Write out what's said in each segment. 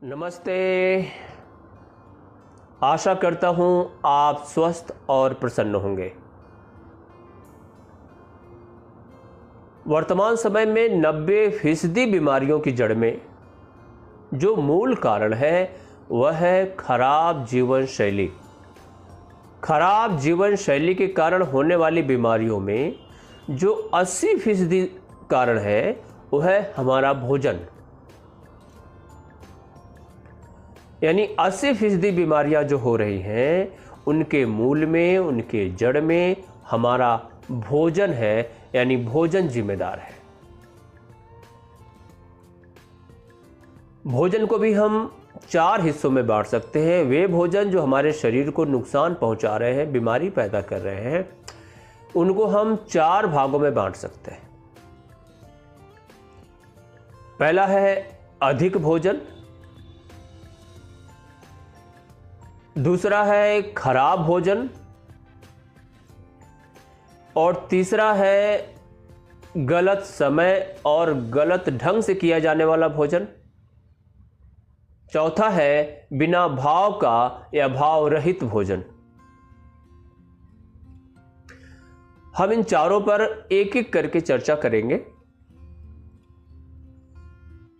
नमस्ते। आशा करता हूँ आप स्वस्थ और प्रसन्न होंगे। वर्तमान समय में 90% बीमारियों की जड़ में जो मूल कारण है वह है खराब जीवन शैली। खराब जीवन शैली के कारण होने वाली बीमारियों में जो 80% कारण है वह है हमारा भोजन। यानी 80% बीमारियां जो हो रही हैं उनके मूल में, उनके जड़ में हमारा भोजन है, यानी भोजन जिम्मेदार है। भोजन को भी हम 4 हिस्सों में बांट सकते हैं। वे भोजन जो हमारे शरीर को नुकसान पहुंचा रहे हैं, बीमारी पैदा कर रहे हैं, उनको हम 4 भागों में बांट सकते हैं। पहला है अधिक भोजन, दूसरा है खराब भोजन, और तीसरा है गलत समय और गलत ढंग से किया जाने वाला भोजन। चौथा है बिना भाव का या भाव रहित भोजन। हम इन चारों पर एक एक करके चर्चा करेंगे।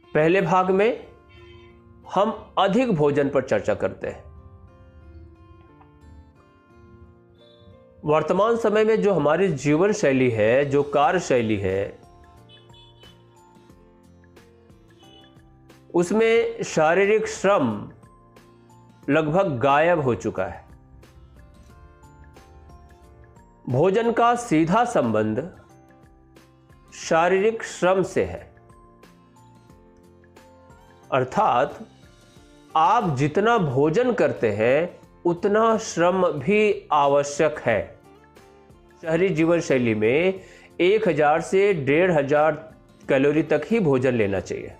पहले भाग में हम अधिक भोजन पर चर्चा करते हैं। वर्तमान समय में जो हमारी जीवन शैली है, जो कार्य शैली है, उसमें शारीरिक श्रम लगभग गायब हो चुका है। भोजन का सीधा संबंध शारीरिक श्रम से है। अर्थात आप जितना भोजन करते हैं उतना श्रम भी आवश्यक है। शहरी जीवन शैली में 1000 से 1500 कैलोरी तक ही भोजन लेना चाहिए,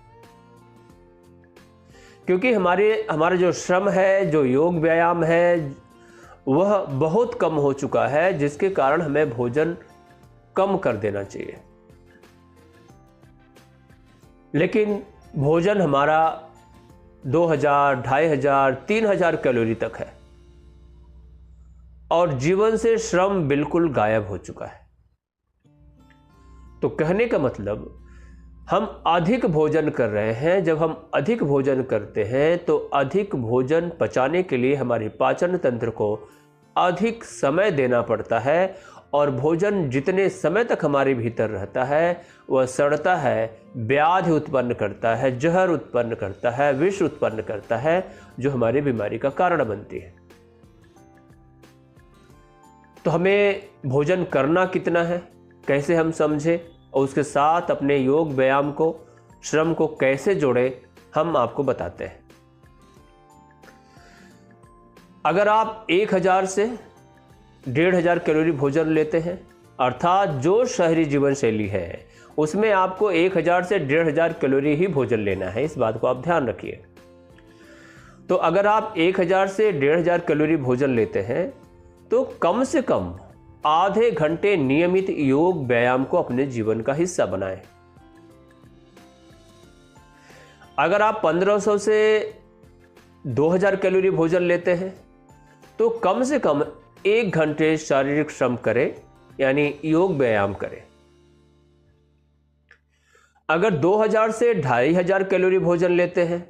क्योंकि हमारा जो श्रम है, जो योग व्यायाम है, वह बहुत कम हो चुका है, जिसके कारण हमें भोजन कम कर देना चाहिए। लेकिन भोजन हमारा 2000, 2500, 3000 कैलोरी तक है और जीवन से श्रम बिल्कुल गायब हो चुका है। तो कहने का मतलब हम अधिक भोजन कर रहे हैं। जब हम अधिक भोजन करते हैं तो अधिक भोजन पचाने के लिए हमारे पाचन तंत्र को अधिक समय देना पड़ता है, और भोजन जितने समय तक हमारे भीतर रहता है वह सड़ता है, व्याधि उत्पन्न करता है, जहर उत्पन्न करता है, विष उत्पन्न करता है, जो हमारी बीमारी का कारण बनती है। तो हमें भोजन करना कितना है, कैसे हम समझें, और उसके साथ अपने योग व्यायाम को, श्रम को कैसे जोड़ें, हम आपको बताते हैं। अगर आप 1000 से 1500 कैलोरी भोजन लेते हैं, अर्थात जो शहरी जीवन शैली है उसमें आपको 1000 से 1500 कैलोरी ही भोजन लेना है। इस बात को आप ध्यान रखिए। तो अगर आप 1000 से 1500 कैलोरी भोजन लेते हैं तो कम से कम आधे घंटे नियमित योग व्यायाम को अपने जीवन का हिस्सा बनाएं। अगर आप 1500 से 2000 कैलोरी भोजन लेते हैं तो कम से कम 1 घंटे शारीरिक श्रम करें, यानी योग व्यायाम करें। अगर 2000 से 2500 कैलोरी भोजन लेते हैं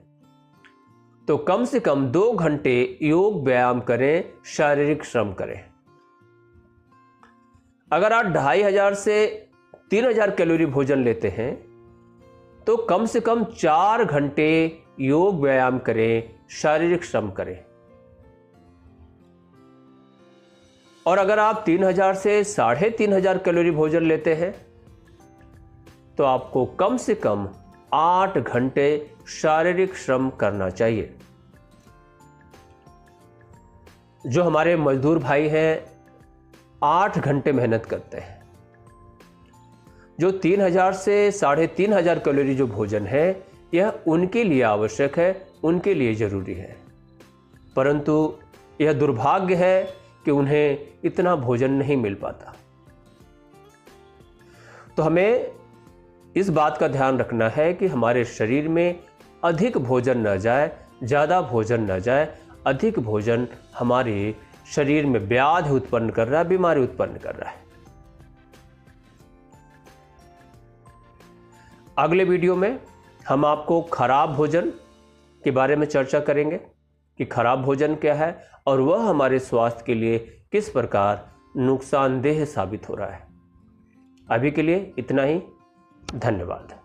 तो कम से कम 2 घंटे योग व्यायाम करें, शारीरिक श्रम करें। अगर आप 2500 से 3000 कैलोरी भोजन लेते हैं तो कम से कम 4 घंटे योग व्यायाम करें, शारीरिक श्रम करें। और अगर आप 3000 से 3500 कैलोरी भोजन लेते हैं तो आपको कम से कम 8 घंटे शारीरिक श्रम करना चाहिए। जो हमारे मजदूर भाई हैं 8 घंटे मेहनत करते हैं। जो 3000 से 3500 कैलोरी जो भोजन है यह उनके लिए आवश्यक है, उनके लिए जरूरी है, परंतु यह दुर्भाग्य है कि उन्हें इतना भोजन नहीं मिल पाता। तो हमें इस बात का ध्यान रखना है कि हमारे शरीर में अधिक भोजन न जाए, ज़्यादा भोजन न जाए। अधिक भोजन हमारे शरीर में व्याधि उत्पन्न कर रहा है, बीमारी उत्पन्न कर रहा है। अगले वीडियो में हम आपको खराब भोजन के बारे में चर्चा करेंगे कि खराब भोजन क्या है और वह हमारे स्वास्थ्य के लिए किस प्रकार नुकसानदेह साबित हो रहा है। अभी के लिए इतना ही। धन्यवाद।